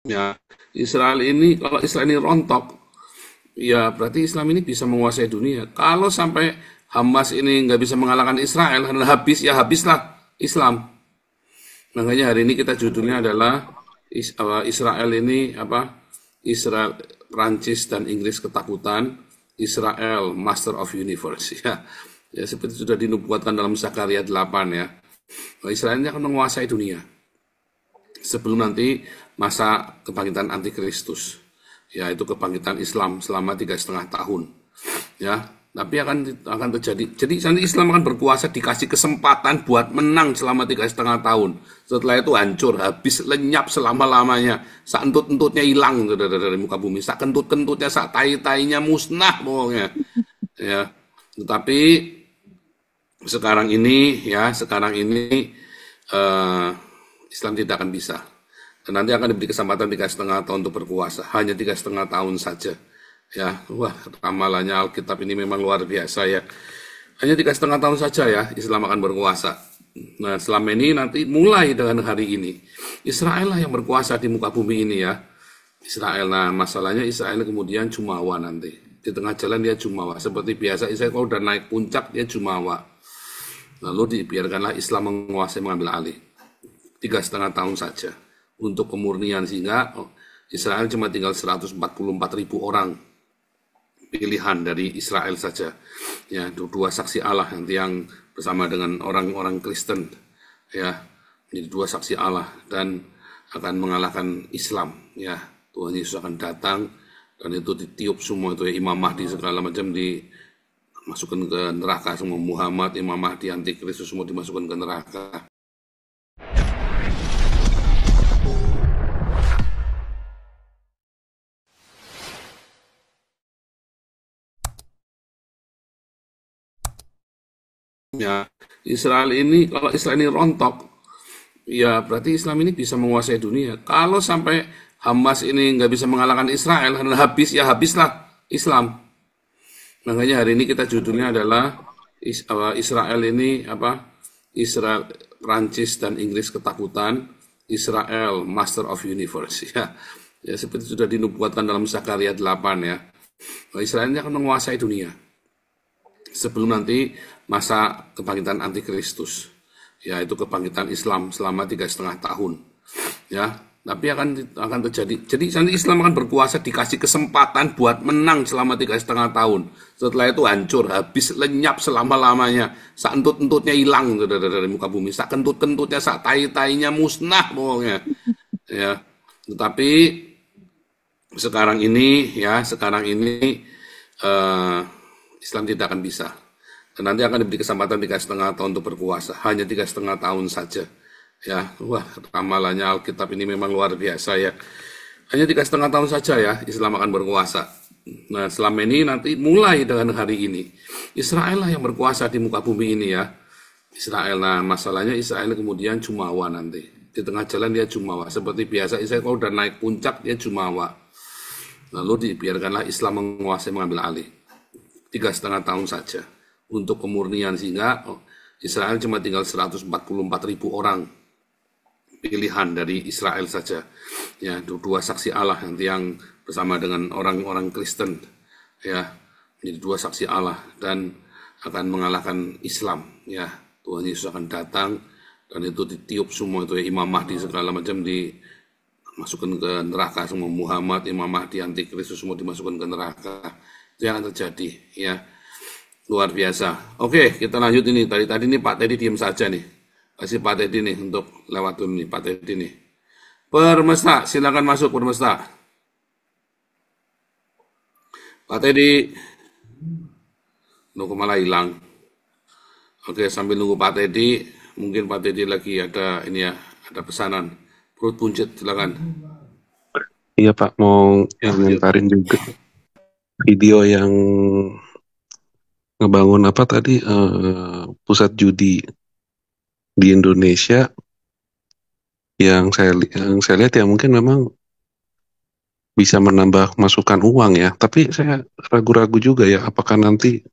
Ya, Israel ini kalau Israel ini rontok, ya berarti Islam ini bisa menguasai dunia. Kalau sampai Hamas ini nggak bisa mengalahkan Israel, dan habis ya habislah Islam. Makanya hari ini kita judulnya adalah Israel ini apa? Israel, Prancis dan Inggris ketakutan, Israel Master of Universe ya. Ya seperti sudah dinubuatkan dalam Zakaria 8 ya. Israel ini akan menguasai dunia sebelum nanti masa kebangkitan antikristus, yaitu kebangkitan Islam selama 3,5 tahun ya. Tapi akan terjadi, jadi nanti Islam akan berkuasa, dikasih kesempatan buat menang selama 3,5 tahun. Setelah itu hancur, habis, lenyap selama-lamanya, sak entut-entutnya hilang dari muka bumi, sak kentut-kentutnya, sak tai-tainya musnah pokoknya ya. Tetapi sekarang ini eh, Islam tidak akan bisa. Dan nanti akan diberi kesempatan 3,5 tahun untuk berkuasa. Hanya 3,5 tahun saja. Ya, wah, ramalannya Alkitab ini memang luar biasa ya. Hanya 3,5 tahun saja ya, Islam akan berkuasa. Nah, selama ini nanti mulai dengan hari ini. Israel lah yang berkuasa di muka bumi ini ya. Israel, nah masalahnya Israel kemudian jumawa nanti. Di tengah jalan dia jumawa. Seperti biasa Israel kalau udah naik puncak dia jumawa. Lalu dibiarkanlah Islam menguasai, mengambil alih. 3,5 tahun saja untuk kemurnian, sehingga Israel cuma tinggal 144.000 orang pilihan dari Israel saja ya, dua saksi Allah nanti yang bersama dengan orang-orang Kristen ya, menjadi dua saksi Allah dan akan mengalahkan Islam ya. Tuhan Yesus akan datang dan itu ditiup semua itu ya, Imam Mahdi segala macam dimasukkan ke neraka semua, Muhammad, Imam Mahdi, Antikristus semua dimasukkan ke neraka. Ya, Israel ini kalau Israel ini rontok, ya berarti Islam ini bisa menguasai dunia. Kalau sampai Hamas ini nggak bisa mengalahkan Israel, dan habis ya habislah Islam. Makanya hari ini kita judulnya adalah Israel ini apa? Israel, Prancis dan Inggris ketakutan, Israel Master of Universe ya. Ya seperti sudah dinubuatkan dalam Zakaria 8 ya. Israel ini akan menguasai dunia sebelum nanti masa kebangkitan antikristus, yaitu kebangkitan Islam selama 3,5 tahun ya. Tapi akan terjadi, jadi nanti Islam akan berkuasa, dikasih kesempatan buat menang selama 3,5 tahun. Setelah itu hancur, habis, lenyap selama-lamanya, sak entut-entutnya hilang dari muka bumi, sak kentut-kentutnya, sak tai-tainya musnah pokoknya ya. Tetapi sekarang ini eh, Islam tidak akan bisa. Dan nanti akan diberi kesempatan 3,5 tahun untuk berkuasa. Hanya 3,5 tahun saja. Ya, wah, ramalannya Alkitab ini memang luar biasa ya. Hanya 3,5 tahun saja ya, Islam akan berkuasa. Nah, selama ini nanti mulai dengan hari ini. Israel lah yang berkuasa di muka bumi ini ya. Israel, nah masalahnya Israel kemudian jumawa nanti. Di tengah jalan dia jumawa. Seperti biasa Israel kalau udah naik puncak dia jumawa. Lalu dibiarkanlah Islam menguasai, mengambil alih. 3,5 tahun saja untuk kemurnian, sehingga Israel cuma tinggal 144.000 orang pilihan dari Israel saja ya, dua saksi Allah nanti yang bersama dengan orang-orang Kristen ya, menjadi dua saksi Allah dan akan mengalahkan Islam ya. Tuhan Yesus akan datang dan itu ditiup semua itu ya, Imam Mahdi segala macam dimasukkan ke neraka semua, Muhammad, Imam Mahdi, Antikristus semua dimasukkan ke neraka. Itu yang akan terjadi ya, luar biasa. Oke, kita lanjut ini. Tadi ini Pak Teddy diam saja nih. Kasih Pak Teddy nih untuk lewat dulu nih Pak Teddy nih. Permesta, silakan masuk Permesta. Pak Teddy, nunggu malah hilang. Oke, sambil nunggu Pak Teddy, mungkin Pak Teddy lagi ada ini ya, ada pesanan. Perut buncit, silakan. Iya Pak, mau Ya, yuk. ngomentarin juga video yang ngebangun apa tadi pusat judi di Indonesia yang saya lihat ya mungkin memang bisa menambah masukan uang ya, tapi saya ragu-ragu juga ya apakah nanti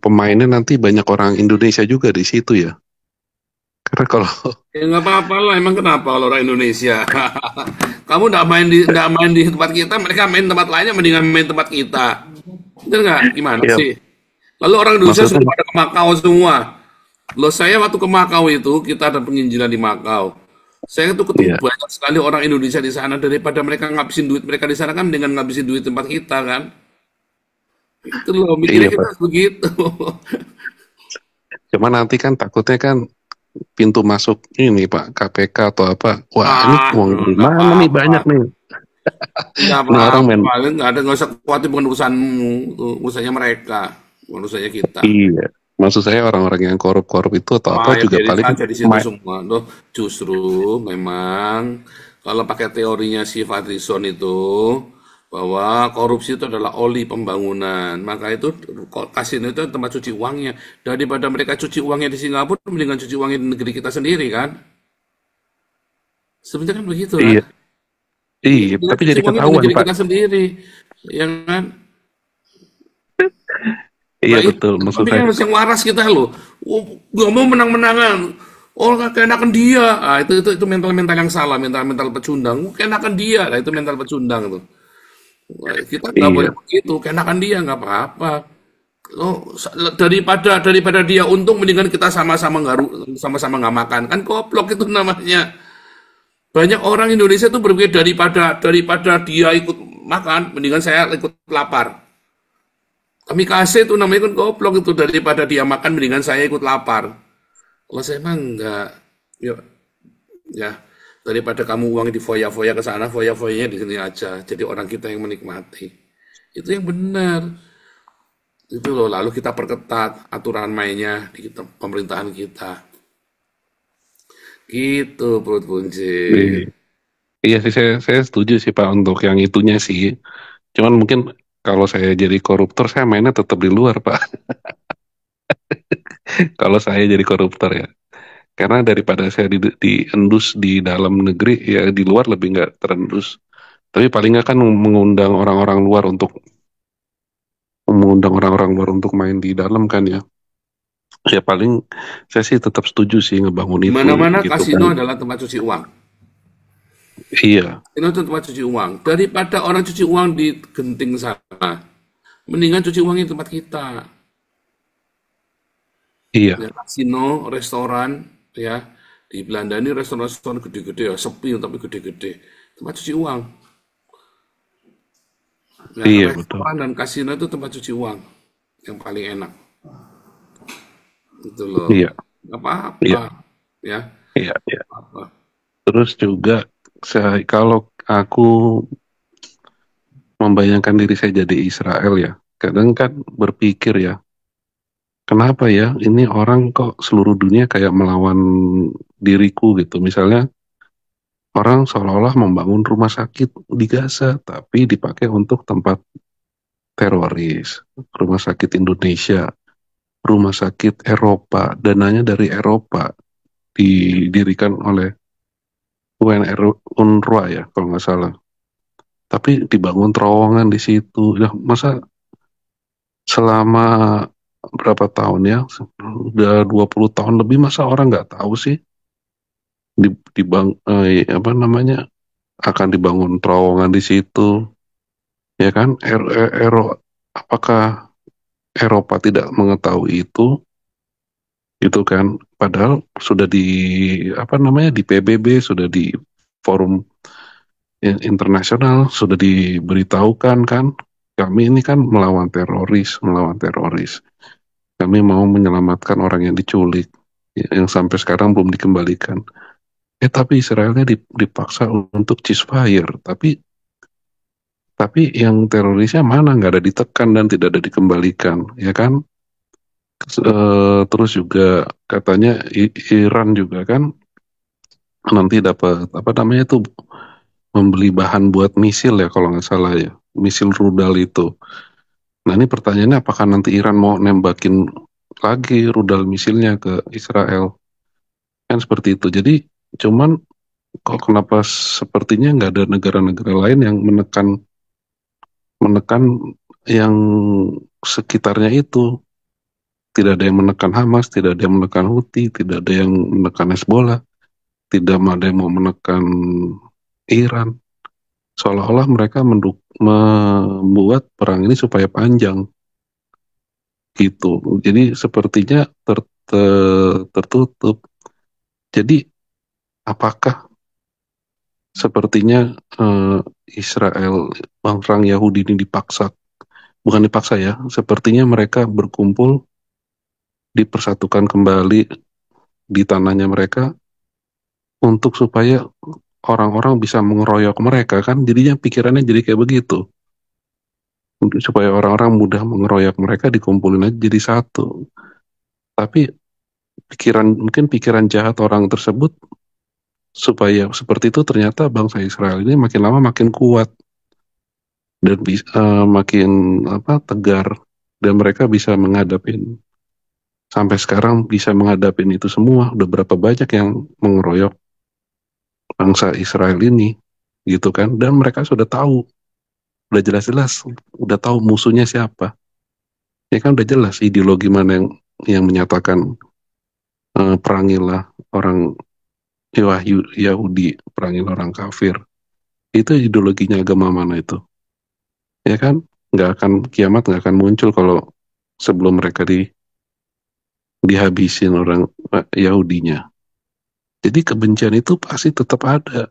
pemainnya nanti banyak orang Indonesia juga di situ ya. Karena kalau Ya nggak apa-apa lah, emang kenapa kalau orang Indonesia? Kamu nggak main di tempat kita, mereka main tempat lainnya, mendingan main tempat kita. Bener nggak? Gimana Ya, sih? Lalu orang Indonesia maksudnya sudah pada ke Makau semua. Loh saya waktu ke Makau itu, kita ada penginjilan di Makau. Saya tuh ketemu iya, banyak sekali orang Indonesia di sana, daripada mereka ngabisin duit mereka di sana kan dengan ngabisin duit tempat kita kan. Itu loh, mikirnya iya kita Pak. begitu. Cuma nanti kan takutnya kan pintu masuk ini Pak, KPK atau apa. Wah, ini Ah, uang dari nggak mana nih apa-apa. banyak nih. Nggak Ini orang main. apa-apa. Nggak ada, nggak usah khawatir, bukan urusanmu. Itu urusannya mereka, bukan urusannya kita. Iya. Maksud saya orang-orang yang korup-korup itu atau apa Wah, ya juga biarin paling saja di situ main. semua. Loh, justru memang kalau pakai teorinya si Fadlison itu bahwa korupsi itu adalah oli pembangunan. Maka itu kasino itu tempat cuci uangnya. Daripada mereka cuci uangnya di Singapura, mendingan cuci uangnya di negeri kita sendiri kan? Sebenarnya kan begitu kan? Iya, Iya, iya. mendingan Tapi cuci jadi uangnya di ketahuan negeri Pak. kita sendiri. Ya kan? Iya Nah, betul. Maksud tapi saya. kan harus yang waras kita loh. Oh, gak mau menang-menangan. Oh, keenakan dia. Ah, itu mental-mental yang salah, mental-mental pecundang. Oh, keenakan dia. Nah, itu mental pecundang tuh. Wah, kita nggak boleh Iya, begitu. Keenakan dia nggak apa-apa. Oh, daripada dia untung, mendingan kita sama-sama sama-sama nggak makan. Kan goblok itu namanya. Banyak orang Indonesia tuh berpikir daripada dia ikut makan, mendingan saya ikut lapar. Kamikase itu namanya kan goblok itu, daripada dia makan mendingan saya ikut lapar. Kalau saya emang enggak, ya, ya daripada kamu uang di foya-foya ke sana, foya-foyanya di sini aja. Jadi orang kita yang menikmati. Itu yang benar. Itu loh, lalu kita perketat aturan mainnya di pemerintahan kita. Gitu, perut iya, buncit. iya sih saya setuju sih Pak untuk yang itunya sih. Cuman mungkin kalau saya jadi koruptor saya mainnya tetap di luar Pak. Kalau saya jadi koruptor ya. Karena daripada saya diendus di dalam negeri ya di luar lebih nggak terendus. Tapi paling nggak kan mengundang orang-orang luar untuk main di dalam kan ya. Ya paling saya sih tetap setuju sih ngebangun Di itu mana-mana gitu kan. kasino adalah tempat cuci uang. Iya, Kasino itu tempat cuci uang. Daripada orang cuci uang di genting sana, mendingan cuci uang di tempat kita. iya, Ya, kasino, restoran, ya. Di Belanda ini restoran-restoran gede-gede ya, sepi tapi gede-gede. Tempat cuci uang. Ya, iya betul. restoran dan kasino itu tempat cuci uang yang paling enak. Gitu loh. Iya, Gak iya, apa-apa. Ya, iya, iya. apa. Terus juga kalau aku membayangkan diri saya jadi Israel ya, kadang kan berpikir ya, kenapa ya ini orang kok seluruh dunia kayak melawan diriku gitu. Misalnya orang seolah-olah membangun rumah sakit di Gaza, tapi dipakai untuk tempat teroris. Rumah sakit Indonesia, rumah sakit Eropa, dananya dari Eropa, didirikan oleh UNRWA ya, kalau nggak salah. Tapi dibangun terowongan di situ. Ya, masa selama berapa tahun ya? Udah 20 tahun lebih masa orang nggak tahu sih apa namanya akan dibangun terowongan di situ ya kan apakah Eropa tidak mengetahui itu kan padahal sudah di apa namanya di PBB sudah di forum internasional sudah diberitahukan kan kami ini kan melawan teroris kami mau menyelamatkan orang yang diculik yang sampai sekarang belum dikembalikan tapi Israelnya dipaksa untuk ceasefire tapi yang terorisnya mana nggak ada ditekan dan tidak ada dikembalikan ya kan. Terus juga katanya Iran juga kan nanti dapat apa namanya tuh membeli bahan buat misil ya kalau nggak salah ya misil rudal itu. Nah ini pertanyaannya apakah nanti Iran mau nembakin lagi rudal misilnya ke Israel kan seperti itu. Jadi cuman kok kenapa sepertinya nggak ada negara-negara lain yang menekan menekan yang sekitarnya itu. Tidak ada yang menekan Hamas, tidak ada yang menekan Houthi, tidak ada yang menekan Hezbollah, tidak ada yang mau menekan Iran. seolah-olah mereka membuat perang ini supaya panjang gitu. Jadi sepertinya tertutup. Jadi apakah sepertinya Israel, orang Yahudi ini dipaksa, bukan dipaksa ya, sepertinya mereka berkumpul, dipersatukan kembali di tanahnya mereka untuk supaya orang-orang bisa mengeroyok mereka kan, jadinya pikirannya jadi kayak begitu. Supaya orang-orang mudah mengeroyok mereka, dikumpulin aja jadi satu. Tapi mungkin pikiran jahat orang tersebut supaya seperti itu, ternyata bangsa Israel ini makin lama makin kuat dan makin tegar, dan mereka bisa menghadapin, sampai sekarang bisa menghadapin itu semua. Udah berapa banyak yang mengeroyok bangsa Israel ini gitu kan, dan mereka sudah tahu, udah jelas-jelas udah tahu musuhnya siapa ya kan, udah jelas ideologi mana yang menyatakan perangilah orang Yahudi, perangilah orang kafir. Itu ideologinya agama mana itu? Ya kan? Nggak akan, kiamat nggak akan muncul kalau sebelum mereka dihabisin orang Yahudinya. Jadi kebencian itu pasti tetap ada.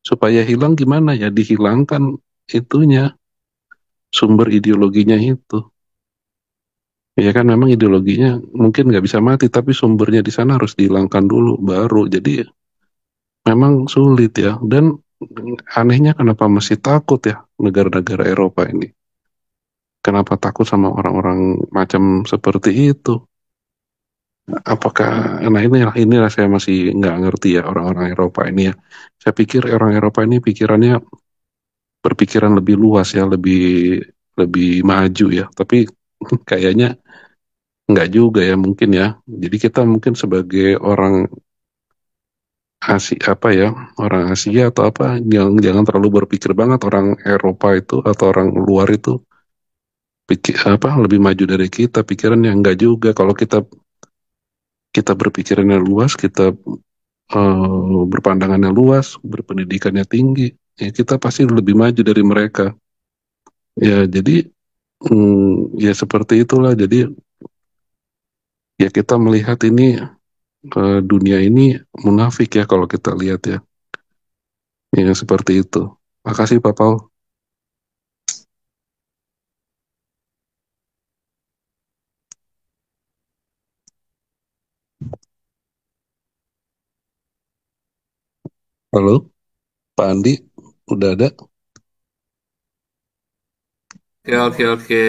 Supaya hilang gimana ya? Dihilangkan itunya, sumber ideologinya itu. Ya kan, memang ideologinya mungkin nggak bisa mati, tapi sumbernya di sana harus dihilangkan dulu baru. Jadi memang sulit ya. Dan anehnya kenapa masih takut ya negara-negara Eropa ini? Kenapa takut sama orang-orang macam seperti itu? Apakah, nah inilah saya masih nggak ngerti ya orang-orang Eropa ini ya. Saya pikir orang Eropa ini pikirannya, berpikiran lebih luas ya, lebih lebih maju ya. Tapi kayaknya nggak juga ya mungkin ya. Jadi kita mungkin sebagai orang Asia, apa ya, orang Asia atau apa, jangan terlalu berpikir banget orang Eropa itu atau orang luar itu pikir apa lebih maju dari kita, pikirannya nggak juga. Kalau kita kita berpikirannya luas, kita berpandangannya luas, berpendidikannya tinggi, ya kita pasti lebih maju dari mereka. Ya jadi ya seperti itulah. Jadi ya kita melihat ini, dunia ini munafik ya kalau kita lihat ya, ya seperti itu. Makasih Pak Paul. Halo Pak Andi, udah ada? Oke, oke, oke.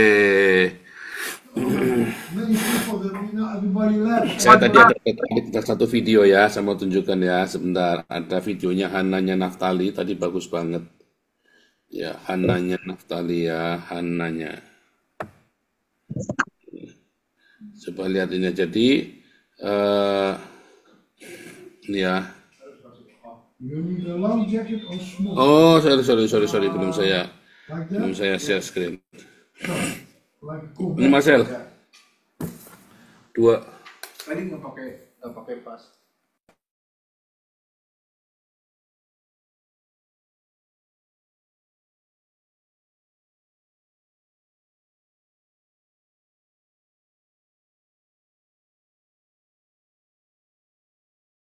Saya tadi ada tertarik satu video ya, saya mau tunjukkan ya sebentar. Ada videonya Hananya Naftali, tadi bagus banget. Ya, Hananya Naftali ya, Hananya. Coba lihat ini. Jadi, eh ini ya. Oh, sorry, belum saya share screen. Ini Marcel, dua. Tadi nggak pakai pas.